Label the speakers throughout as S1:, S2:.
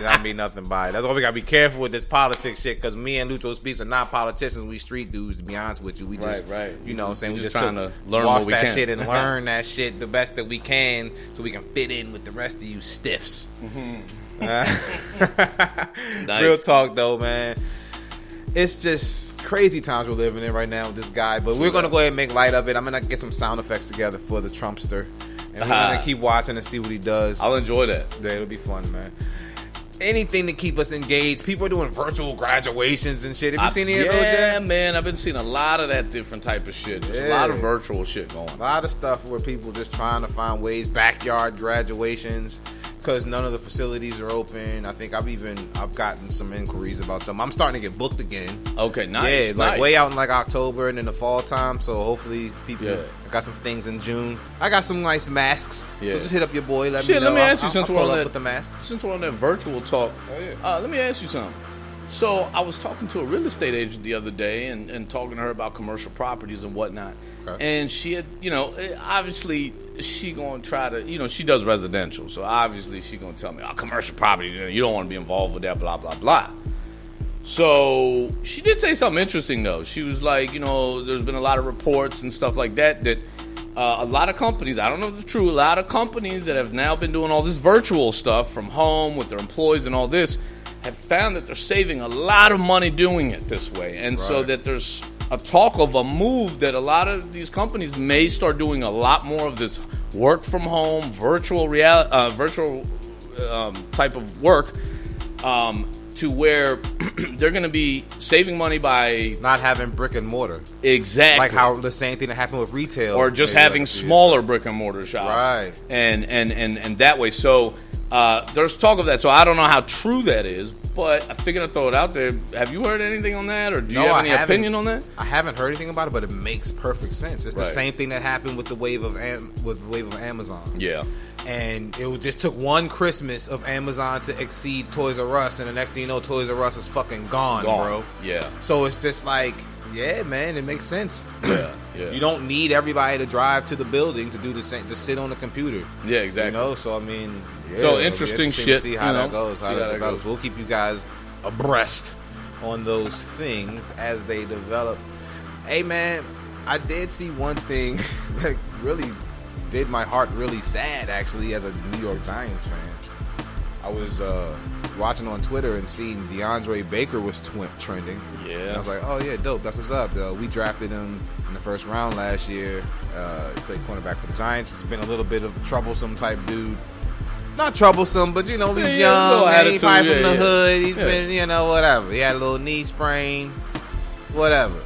S1: I mean nothing by it. That's why we gotta be careful with this politics shit. Because me and Lucho Speax are not politicians. We street dudes. To be honest with you, we just, you know, what I'm saying we just
S2: trying to learn
S1: watch
S2: what we
S1: that
S2: can.
S1: shit and learn that shit the best that we can, so we can fit in with the rest of you stiffs. Nice. Real talk though, man. It's just crazy times we're living in right now with this guy. But we're gonna go ahead and make light of it. I'm gonna get some sound effects together for the Trumpster, and we're gonna keep watching and see what he does.
S2: I'll enjoy that.
S1: Yeah, it'll be fun, man. Anything to keep us engaged. People are doing virtual graduations and shit. Have you seen any of those yet?
S2: Yeah, man. I've been seeing a lot of that different type of shit. Just a lot of virtual shit going.
S1: A lot of stuff where people just trying to find ways. Backyard graduations. Because none of the facilities are open. I think I've gotten some inquiries about some. I'm starting to get booked again.
S2: Okay, nice.
S1: Yeah, like way out in like October and in the fall time. So hopefully people. Yeah. I got some things in June. I got some nice masks. Yeah. So just hit up your boy. Let me know.
S2: Let me ask you
S1: since we're on that with the mask.
S2: Since we're on that virtual talk. Let me ask you something. So I was talking to a real estate agent the other day and talking to her about commercial properties and whatnot. Okay. And she had, obviously she going to try to, she does residential. So obviously she going to tell me, commercial property, you don't want to be involved with that, blah, blah, blah. So she did say something interesting, though. She was like, there's been a lot of reports and stuff like that a lot of companies, I don't know if it's true, a lot of companies that have now been doing all this virtual stuff from home with their employees and all this have found that they're saving a lot of money doing it this way. And so that there's a talk of a move that a lot of these companies may start doing a lot more of this work from home, virtual type of work, to where they're going to be saving money by
S1: not having brick and mortar.
S2: Exactly.
S1: Like how the same thing that happened with retail.
S2: Or just having smaller brick and mortar shops.
S1: Right.
S2: And that way. So there's talk of that. So I don't know how true that is, but I figured I'd throw it out there. Have you heard anything on that, or do you have any opinion on that?
S1: I haven't heard anything about it, but it makes perfect sense. It's the same thing that happened with the wave of Amazon.
S2: Yeah.
S1: And it just took one Christmas of Amazon to exceed Toys R Us, and the next thing you know, Toys R Us is fucking gone, bro.
S2: Yeah.
S1: So it's just like, yeah, man, it makes sense.
S2: Yeah.
S1: You don't need everybody to drive to the building to do the same, to sit on the computer.
S2: Yeah, exactly.
S1: So I mean,
S2: so interesting shit.
S1: To see how that goes, how that develops. We'll keep you guys abreast on those things as they develop. Hey, man, I did see one thing that really did my heart really sad, actually, as a New York Giants fan. I was watching on Twitter and seeing DeAndre Baker was trending.
S2: Yeah.
S1: And I was like, oh, yeah, dope. That's what's up. We drafted him in the first round last year. He played cornerback for the Giants. He's been a little bit of a troublesome type dude. Not troublesome, but, he's young. He's probably from the hood. He's been, whatever. He had a little knee sprain. Whatever.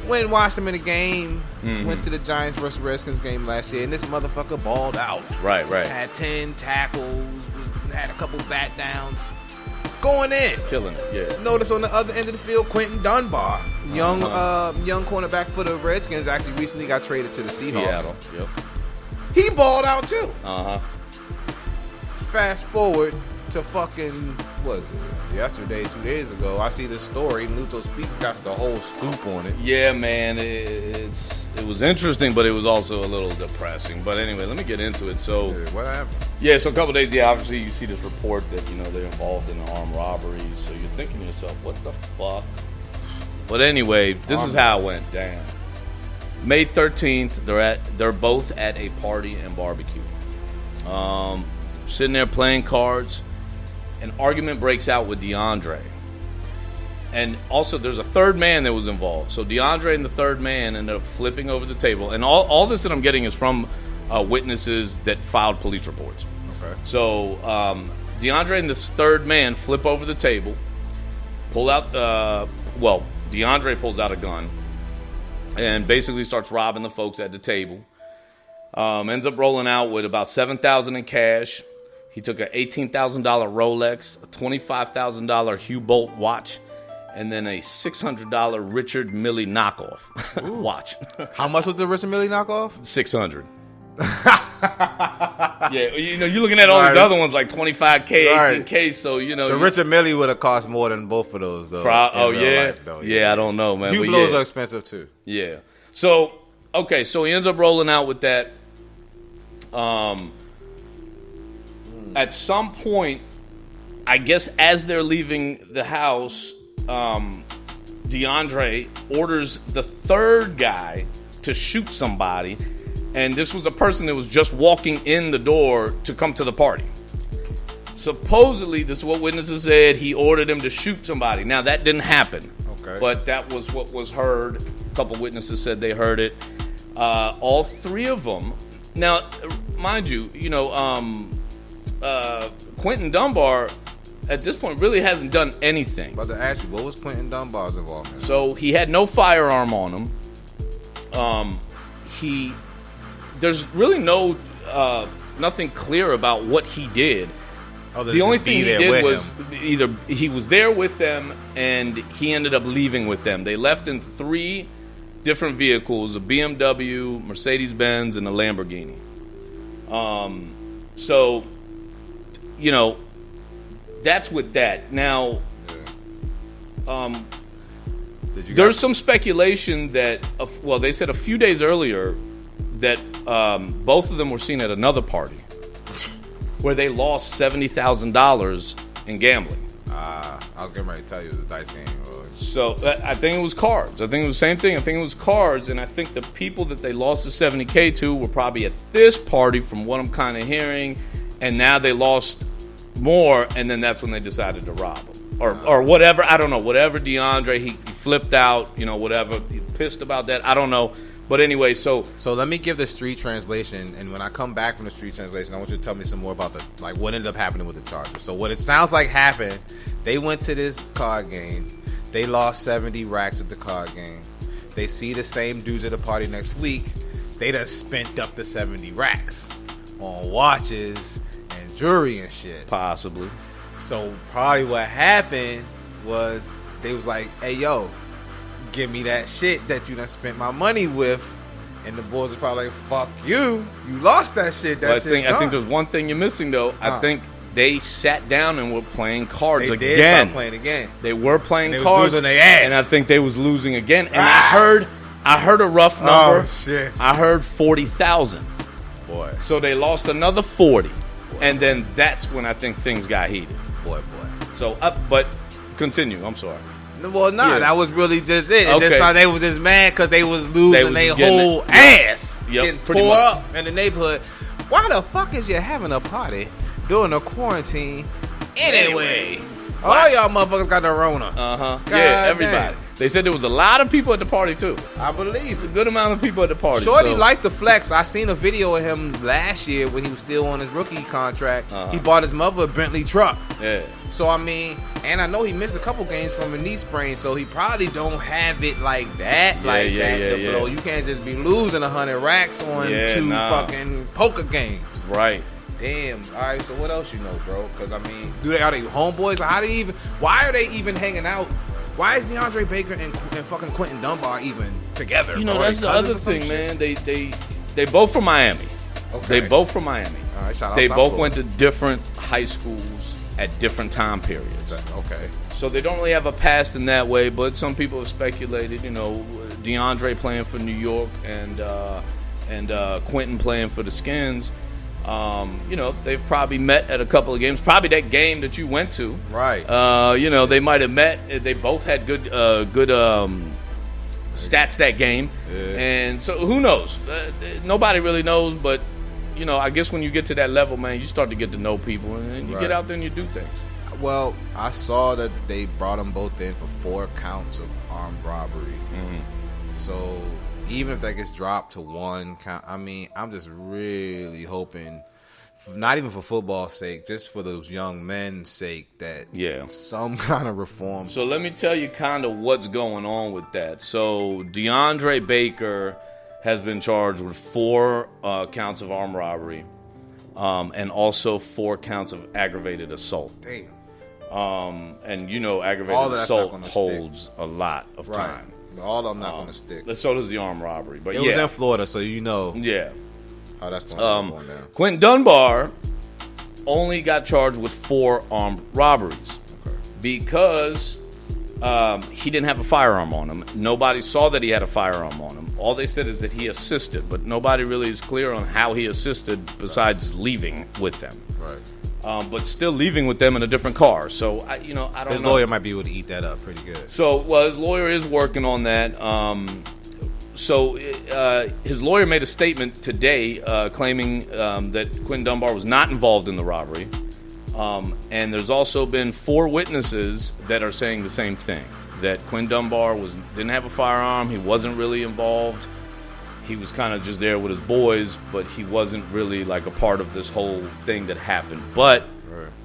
S1: Went and watched him in a game. Mm-hmm. Went to the Giants versus Redskins game last year, and this motherfucker balled out.
S2: Right.
S1: Had 10 tackles, had a couple bat downs. Going in.
S2: Killing it, yeah.
S1: Notice on the other end of the field, Quentin Dunbar, young cornerback for the Redskins, actually recently got traded to the Seahawks.
S2: Seattle, yep.
S1: He balled out too.
S2: Uh-huh.
S1: Fast forward to fucking, what is it? Yesterday, 2 days ago, I see this story. Lucho Speax got the whole scoop on it.
S2: Yeah, man, it was interesting, but it was also a little depressing. But anyway, let me get into it. So,
S1: what happened?
S2: Yeah, so a couple days, obviously you see this report that they're involved in armed robberies. So you're thinking to yourself, what the fuck? But anyway, this is how it went down. May 13th, they're both at a party and barbecue. Sitting there playing cards. An argument breaks out with DeAndre. And also, there's a third man that was involved. So DeAndre and the third man ended up flipping over the table. And all this that I'm getting is from witnesses that filed police reports.
S1: Okay.
S2: So DeAndre and this third man flip over the table, pull out, DeAndre pulls out a gun and basically starts robbing the folks at the table. Ends up rolling out with about $7,000 in cash. He took an $18,000 Rolex, a $25,000 Hugh Bolt watch, and then a $600 Richard Mille knockoff watch.
S1: How much was the Richard Mille knockoff?
S2: $600. Yeah, you're looking at all these other ones like $25K, $18K. So
S1: the Richard Mille would have cost more than both of those, though.
S2: Life, though. Yeah, I don't know, man.
S1: Hublots are expensive too.
S2: Yeah. So he ends up rolling out with that. At some point, I guess as they're leaving the house, DeAndre orders the third guy to shoot somebody, and this was a person that was just walking in the door to come to the party. Supposedly, this is what witnesses said, he ordered him to shoot somebody. Now, that didn't happen, but that was what was heard. A couple witnesses said they heard it. All three of them. Now, mind you, Quentin Dunbar at this point really hasn't done anything.
S1: About to ask you, what was Quentin Dunbar's involvement?
S2: So he had no firearm on him. There's really nothing clear about what he did. The only thing he did was either he was there with them and he ended up leaving with them. They left in 3 different vehicles: a BMW, Mercedes-Benz, and a Lamborghini. So, that's with that. Now, there's some speculation that, they said a few days earlier that both of them were seen at another party where they lost $70,000 in gambling.
S1: I was getting ready to tell you it was a dice game.
S2: So I think it was cards. I think it was the same thing. I think it was cards, and I think the people that they lost the $70K to were probably at this party, from what I'm kind of hearing, and now they lost more, and then that's when they decided to rob him or whatever. I don't know. Whatever DeAndre, he flipped out. Whatever. He pissed about that. I don't know. But anyway, so
S1: let me give the street translation, and when I come back from the street translation, I want you to tell me some more about what ended up happening with the Chargers. So what it sounds like happened, they went to this card game. They lost 70 racks at the card game. They see the same dudes at the party next week. They done spent up the 70 racks on watches and jewelry and shit.
S2: Possibly.
S1: So probably what happened was they was like, hey, yo, give me that shit that you done spent my money with. And the boys are probably like, fuck you. You lost that shit.
S2: I think there's one thing you're missing, though. I think they sat down and were playing cards again.
S1: They did start playing again.
S2: They were playing
S1: cards.
S2: Was
S1: losing their ass.
S2: And I think they was losing again. And I heard a rough number.
S1: Oh, shit.
S2: I heard 40,000.
S1: Boy.
S2: So they lost another 40. Boy. And then that's when I think things got heated.
S1: Boy.
S2: So, but continue. I'm sorry.
S1: Well, that was really just it. Okay. This time they was just mad because they was losing their whole ass. Getting tore up in the neighborhood. Why the fuck is you having a party during the quarantine anyway? All y'all motherfuckers got the Rona.
S2: Yeah, everybody. Damn. They said there was a lot of people at the party, too.
S1: I believe it.
S2: A good amount of people at the party.
S1: Shorty liked the flex. I seen a video of him last year when he was still on his rookie contract. He bought his mother a Bentley truck.
S2: Yeah.
S1: So, and I know he missed a couple games from a knee sprain, so he probably don't have it like that. Flow. You can't just be losing 100 racks on 2 fucking poker games.
S2: Right.
S1: Damn. All right, so what else you know, bro? Because, are they homeboys? Why are they even hanging out? Why is DeAndre Baker and fucking Quentin Dunbar even together?
S2: That's the other thing, man. They both from Miami.
S1: Okay.
S2: They both from Miami.
S1: All right, shout out
S2: they
S1: South
S2: both
S1: Florida.
S2: went to different high schools at different time periods.
S1: Okay.
S2: So they don't really have a past in that way, but some people have speculated, DeAndre playing for New York and Quentin playing for the Skins. They've probably met at a couple of games. Probably that game that you went to.
S1: Right.
S2: They might have met. They both had good stats that game. Yeah. And so who knows? Nobody really knows, but I guess when you get to that level, man, you start to get to know people, and you get out there and you do things.
S1: Well, I saw that they brought them both in for 4 counts of armed robbery. Mm-hmm. So even if that gets dropped to 1 count, I'm just really hoping, not even for football's sake, just for those young men's sake, that some kind of reform.
S2: So let me tell you kind of what's going on with that. So DeAndre Baker has been charged with 4 counts of armed robbery, and also 4 counts of aggravated assault.
S1: Damn.
S2: And aggravated assault holds a lot of time.
S1: All of them not going to stick.
S2: So does the armed robbery. But
S1: it was in Florida, so
S2: Yeah.
S1: How that's going down.
S2: Quentin Dunbar only got charged with 4 armed robberies because he didn't have a firearm on him. Nobody saw that he had a firearm on him. All they said is that he assisted, but nobody really is clear on how he assisted besides leaving with them.
S1: Right.
S2: but still leaving with them in a different car. So, I don't know.
S1: His lawyer might be able to eat that up pretty good.
S2: So, his lawyer is working on that. His lawyer made a statement today claiming that Quinton Dunbar was not involved in the robbery. And there's also been 4 witnesses that are saying the same thing, that Quinton Dunbar didn't have a firearm, he wasn't really involved. He was kind of just there with his boys, but he wasn't really like a part of this whole thing that happened. But,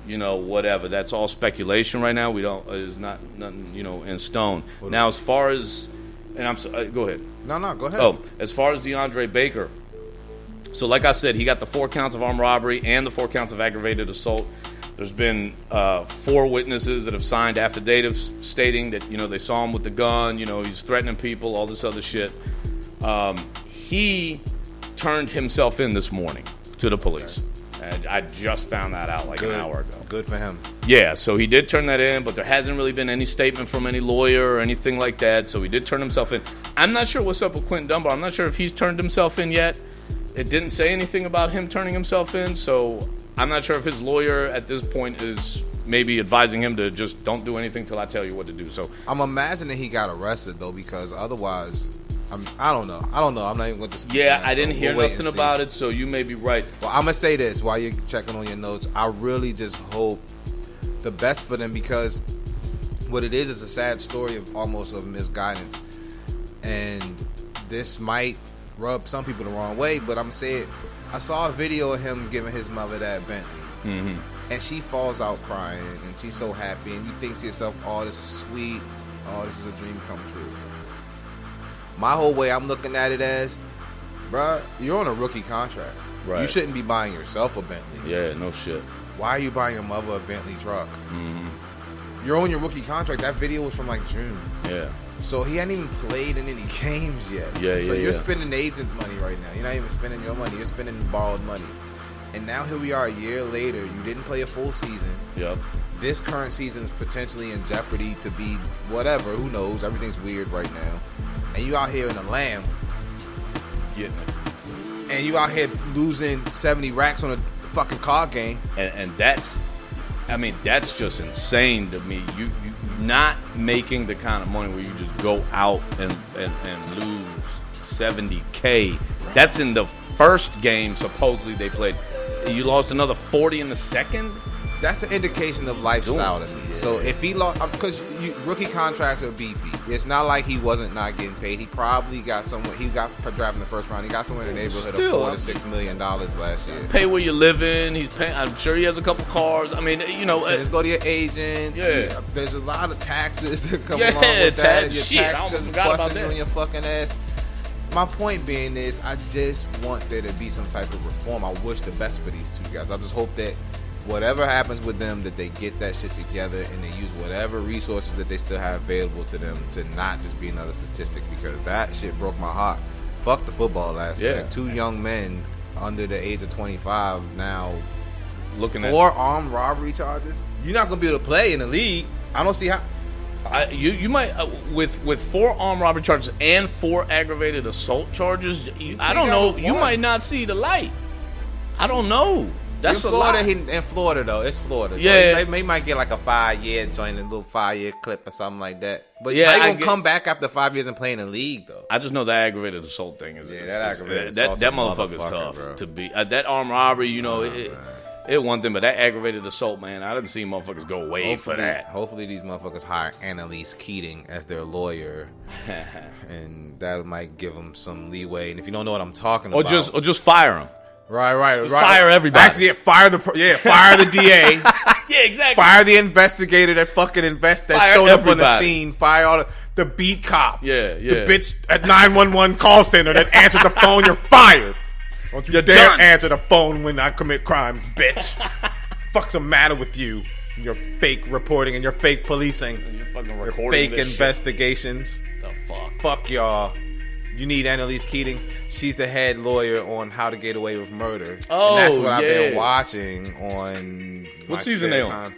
S2: whatever. That's all speculation right now. It's not nothing, in stone. Now, as far as, go ahead.
S1: No, go ahead.
S2: As far as DeAndre Baker, so like I said, he got the 4 counts of armed robbery and the 4 counts of aggravated assault. There's been 4 witnesses that have signed affidavits stating that, they saw him with the gun, he's threatening people, all this other shit. He turned himself in this morning to the police. And I just found that out an hour ago.
S1: Good for him.
S2: Yeah, so he did turn that in, but there hasn't really been any statement from any lawyer or anything like that. So he did turn himself in. I'm not sure what's up with Quinton Dunbar. I'm not sure if he's turned himself in yet. It didn't say anything about him turning himself in, so I'm not sure if his lawyer at this point is maybe advising him to just don't do anything till I tell you what to do. So
S1: I'm imagining he got arrested though, because otherwise, I don't know. I'm not even going to speak.
S2: Yeah, I didn't hear nothing about it, so you may be right.
S1: Well, I'm gonna say this while you're checking on your notes. I really just hope the best for them, because what it is a sad story of misguidance, and this might rub some people the wrong way, but I'm gonna say it. I saw a video of him giving his mother that Bentley, and she falls out crying, and she's so happy, and you think to yourself, oh, this is sweet, oh, this is a dream come true. My whole way I'm looking at it as, bruh, you're on a rookie contract. Right. You shouldn't be buying yourself a Bentley.
S2: Yeah, no shit.
S1: Why are you buying your mother a Bentley truck? You're on your rookie contract. That video was from June. Yeah. So he hadn't even played in any games yet. So you're spending agent money right now. You're not even spending your money. You're spending borrowed money. And now here we are a year later. You didn't play a full season. Yep. This current season is potentially in jeopardy to be whatever. Who knows? Everything's weird right now. And you out here in a Lamb.
S2: Getting it.
S1: And you out here losing 70 racks on a fucking card game.
S2: And that's just insane to me. You not making the kind of money where you just go out and lose $70K. That's in the first game supposedly they played. You lost another 40 in the second.
S1: That's an indication of lifestyle to me. Yeah. So if he lost, because rookie contracts are beefy. It's not like he wasn't not getting paid. He probably got somewhere. He got drafted in the first round. He got somewhere in the neighborhood of $4 to $6 million last year.
S2: Pay where you're living. He's paying. I'm sure he has a couple cars. I mean,
S1: let's go to your agents. Yeah. There's a lot of taxes that come along with that. Your taxes busting you on your fucking ass. My point being is, I just want there to be some type of reform. I wish the best for these two guys. I just hope that whatever happens with them, that they get that shit together and they use whatever resources that they still have available to them to not just be another statistic, because that shit broke my heart. Fuck the football aspect. Yeah. 2 young men under the age of 25 now looking at 4 armed robbery charges. You're not going to be able to play in the league. I don't see how.
S2: You might with 4 armed robbery charges and 4 aggravated assault charges. I don't know. You might not see the light. I don't know. That's
S1: in Florida. In Florida, though, it's Florida. So yeah, they might get like a 5-year joint, a little 5-year clip or something like that. But yeah, how you gonna come back after 5 years and play in the league, though?
S2: I just know the aggravated assault thing is
S1: that aggravated
S2: assault. That motherfucker's tough, bro. To be that armed robbery. It one thing, but that aggravated assault, man, I didn't see motherfuckers go away for that.
S1: Hopefully, these motherfuckers hire Annalise Keating as their lawyer, and that might give them some leeway. And if you don't know what I'm talking about,
S2: or just fire them.
S1: Right.
S2: Just fire everybody.
S1: Actually, fire the DA.
S2: Yeah, exactly.
S1: Fire the investigator that fucking showed up on the scene. Fire all the beat cop.
S2: Yeah.
S1: The bitch at 911 call center that answered the phone. You're fired. Don't you dare answer the phone when I commit crimes, bitch. Fuck's the matter with you? Your fake reporting and your fake policing.
S2: You're fucking recording
S1: your fake investigations.
S2: Shit. The fuck?
S1: Fuck y'all. You need Annalise Keating. She's the head lawyer on How to Get Away with Murder.
S2: Oh,
S1: and that's what I've been watching on.
S2: What season they on?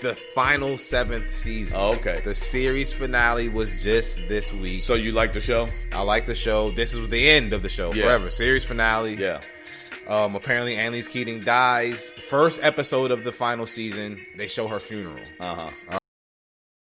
S1: The final 7th season.
S2: Oh, okay.
S1: The series finale was just this week.
S2: So you like the show?
S1: I like the show. This was the end of the show. Forever. Series finale.
S2: Yeah.
S1: Apparently, Annalise Keating dies. First episode of the final season, they show her funeral.